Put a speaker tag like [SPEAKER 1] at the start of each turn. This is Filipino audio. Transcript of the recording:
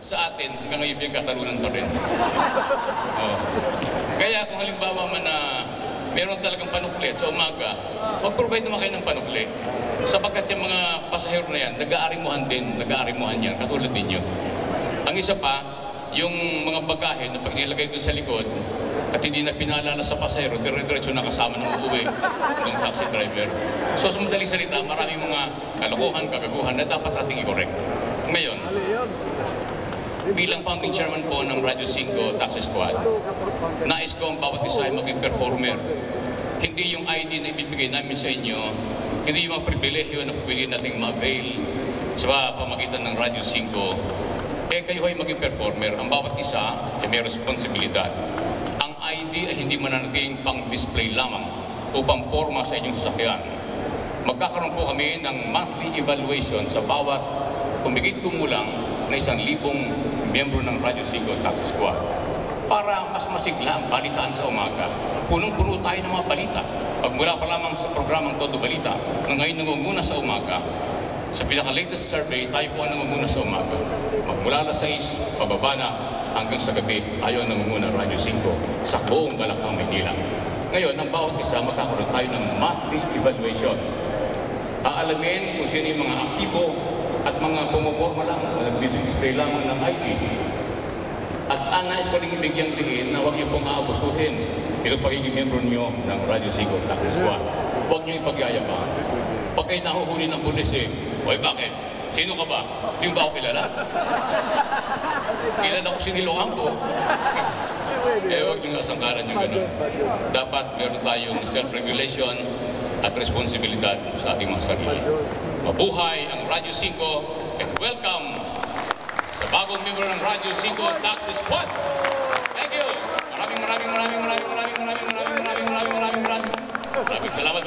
[SPEAKER 1] sa atin, hanggang ngayon yung katalunan pa rin. Oh. Kaya kung halimbawa man na meron talagang panukli at sa umaga, mag-provide naman kayo ng panukli. Sapagkat yung mga pasahero na yan, nag-aarimuhan din, nag-aarimuhan yan, katulad ninyo. Ang isa pa, yung mga bagahe na pag nilagay doon sa likod, at hindi na pinaalala sa pasahero, dire-diretso na kasama ng uuwi ng taxi driver. So sa madaling salita, maraming mga kalokohan, kagaguhan na dapat ating i-correct. Ngayon, bilang founding chairman po ng Radyo 5 Taxi Squad, nais ko ang bawat isa ay maging performer. Hindi yung ID na ibibigay namin sa inyo, hindi yung mga pribilehyo na pwede nating ma-avail sa pamagitan ng Radyo 5. Kayo ay maging performer. Ang bawat isa ay may responsibilidad. Ang ID ay hindi mananatiling pang-display lamang o pang-forma sa inyong sasakyan. Magkakaroon po kami ng monthly evaluation sa bawat kumigit kumulang na 1,000 miyembro ng Radyo 5 Taxi Squad para mas masigla ang balitaan sa umaga. Punong-puno tayo ng mga balita. Pagmula pa lamang sa programang Todo Balita na ngayon nangunguna sa umaga, sa pinaka-latest survey, tayo po ang nangunguna sa umaga. Magmula alas 6, pababa na, hanggang sa gabi, tayo ang nangunguna Radyo 5 sa buong Balakhang, Maynila. Ngayon, ang bawat isa, magkakaroon tayo ng monthly evaluation. Aalamin kung sino yung mga aktibo at mga pumuporma lang, nag-display lamang ng ID. At nais ko rin ibigyang tingin na huwag niyo pong aabusuhin ito pagiging membro niyo ng Radyo 5 Taxi Squad. Huwag niyo ipagyayabang. Pag kayo nahuhuli ng pulis oy bakit? Sino ka ba? Hindi ba ako kilala? Kilala ko siniluhan ko. Huwag niyo nasangkaran yung gano'n. Dapat meron tayong self-regulation at responsibilidad sa ating mga sarili. Mabuhay ang Radyo 5 and welcome sa bagong membro ng Radyo 5 Taxi Squad. Thank you. Maraming salamat.